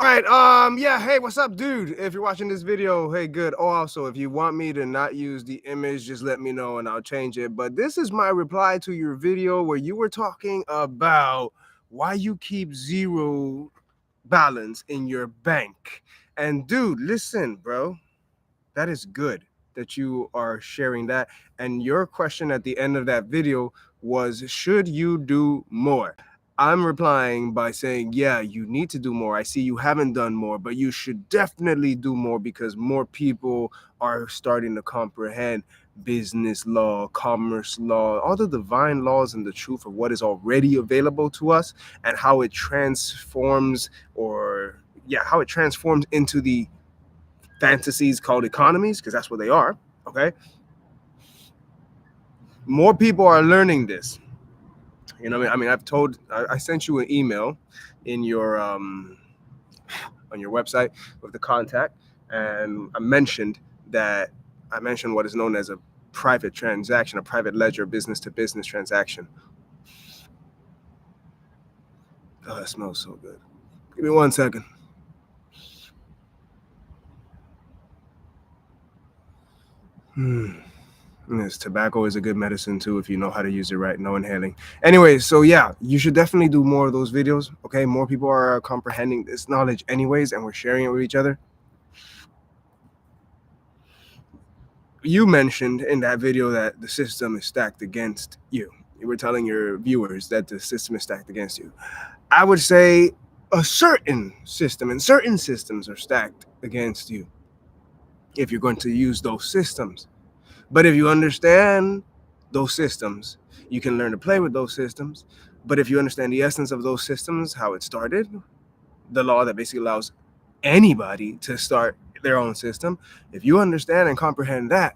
All right. Yeah. Hey, what's up, dude? If you're watching this video, hey, good. Oh, also, if you want me to not use the image, just let me know and I'll change it. But this is my reply to your video where you were talking about why you keep zero balance in your bank. And dude, listen, bro, that is good that you are sharing that. And your question at the end of that video was, should you do more? I'm replying by saying, yeah, you need to do more. I see you haven't done more, but you should definitely do more because more people are starting to comprehend business law, commerce law, all the divine laws and the truth of what is already available to us and how it transforms how it transforms into the fantasies called economies, because that's what they are. Okay. More people are learning this. You know, I mean, I sent you an email in your on your website with the contact, and I mentioned what is known as a private transaction, a private ledger, business to business transaction. Oh, that smells so good. Give me 1 second. Yes, tobacco is a good medicine too if you know how to use it right. No inhaling. Anyways, so yeah, you should definitely do more of those videos. Okay, more people are comprehending this knowledge anyways, and we're sharing it with each other. You mentioned in that video that the system is stacked against you. You were telling your viewers that the system is stacked against you. I would say a certain system and certain systems are stacked against you if you're going to use those systems. But if you understand those systems, you can learn to play with those systems. But if you understand the essence of those systems, how it started, the law that basically allows anybody to start their own system, if you understand and comprehend that,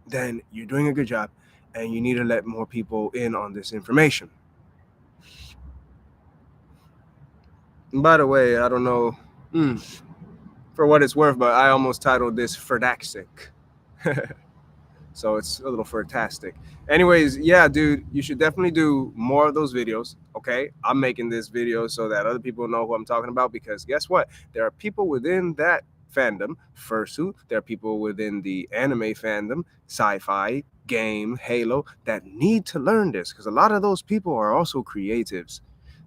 then you're doing a good job and you need to let more people in on this information. And by the way, I don't know for what it's worth, but I almost titled this Nerdaxic. So it's a little fantastic. Anyways, yeah, dude, you should definitely do more of those videos. Okay, I'm making this video so that other people know who I'm talking about, because guess what? There are people within that fandom, fursuit. There are people within the anime fandom, sci-fi, game, Halo, that need to learn this, because a lot of those people are also creatives.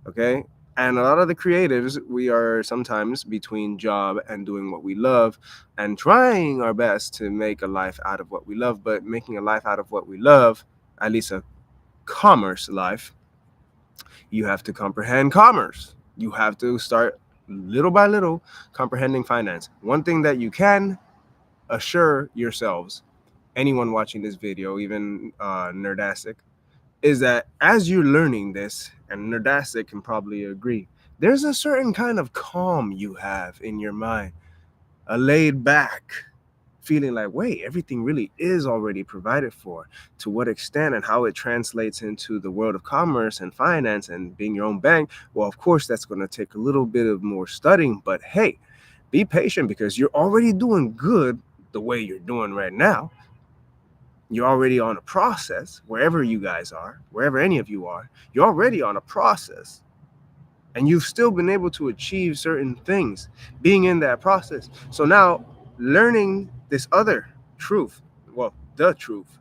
Okay, and a lot of the creatives, we are sometimes between job and doing what we love and trying our best to make a life out of what we love. But making a life out of what we love, at least a commerce life, you have to comprehend commerce. You have to start little by little comprehending finance. One thing that you can assure yourselves, anyone watching this video, even Nerdacic, is that as you're learning this, and Nerdacic can probably agree, there's a certain kind of calm you have in your mind, a laid back feeling like, wait, everything really is already provided for. To what extent and how it translates into the world of commerce and finance and being your own bank, well, of course, that's going to take a little bit of more studying. But hey, be patient, because you're already doing good the way you're doing right now. You're already on a process wherever you guys are, wherever any of you are. You're already on a process, and you've still been able to achieve certain things being in that process. So now, learning this other truth, well, the truth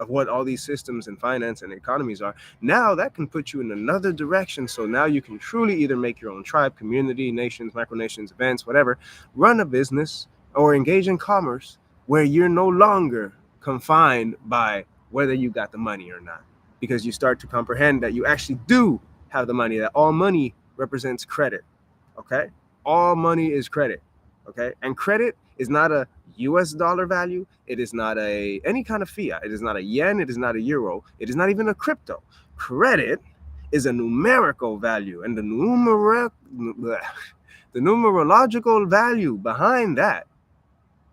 of what all these systems and finance and economies are, now that can put you in another direction. So now you can truly either make your own tribe, community, nations, micronations, events, whatever, run a business or engage in commerce where you're no longer confined by whether you got the money or not, because you start to comprehend that you actually do have the money, that all money represents credit. Okay, all money is credit. Okay, and credit is not a US dollar value. It is not a any kind of fiat. It is not a yen. It is not a euro. It is not even a crypto. Credit is a numerical value, and the numerological value behind that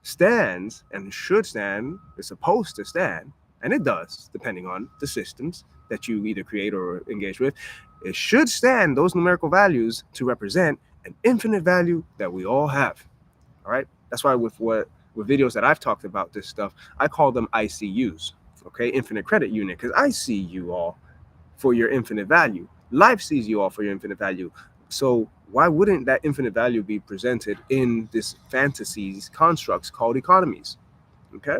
stands and should stand, is supposed to stand, and it does, depending on the systems that you either create or engage with. It should stand, those numerical values, to represent an infinite value that we all have. All right. That's why with videos that I've talked about this stuff, I call them ICUs. Okay, infinite credit unit, because I see you all for your infinite value. Life sees you all for your infinite value. So why wouldn't that infinite value be presented in this fantasies constructs called economies? Okay.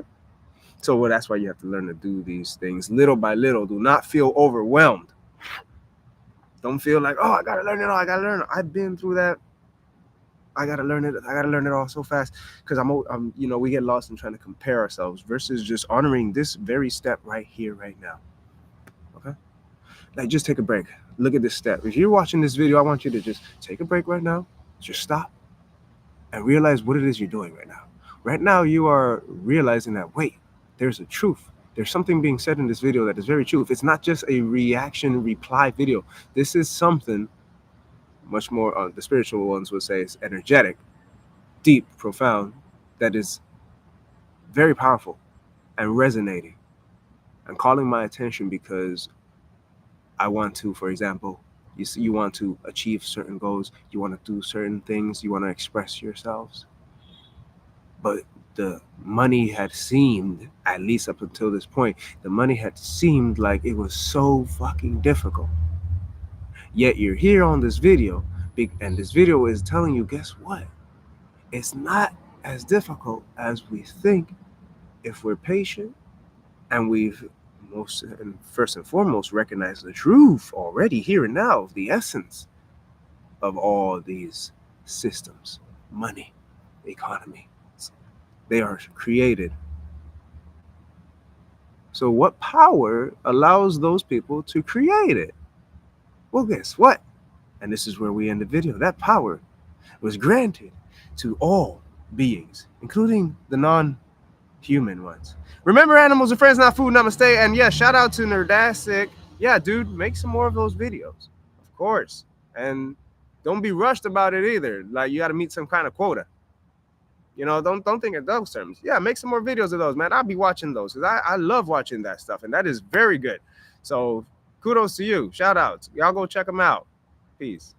So well, that's why you have to learn to do these things little by little. Do not feel overwhelmed. Don't feel like, oh, I gotta learn it all. I gotta learn it. I've been through that. I gotta learn it. I gotta learn it all so fast because I'm, we get lost in trying to compare ourselves versus just honoring this very step right here, right now. Okay, like just take a break. Look at this step. If you're watching this video, I want you to just take a break right now. Just stop and realize what it is you're doing right now. Right now, you are realizing that wait, there's a truth. There's something being said in this video that is very true. If it's not just a reaction reply video, this is something much more, the spiritual ones would say, is energetic, deep, profound, that is very powerful and resonating and calling my attention because I want to, for example, you want to achieve certain goals, you want to do certain things, you want to express yourselves. But the money had seemed, at least up until this point, the money had seemed like it was so fucking difficult. Yet you're here on this video, and this video is telling you, guess what? It's not as difficult as we think if we're patient and we've first and foremost recognized the truth already here and now of the essence of all these systems, money, economy. They are created. So what power allows those people to create it? Well, guess what? And this is where we end the video. That power was granted to all beings, including the non-human ones. Remember, animals are friends, not food. Namaste. And yeah, shout out to Nerdaxic. Yeah, dude, make some more of those videos. Of course. And don't be rushed about it either. Like you got to meet some kind of quota. Don't think in those terms. Yeah, make some more videos of those, man. I'll be watching those because I love watching that stuff. And that is very good. So kudos to you. Shout outs. Y'all go check them out. Peace.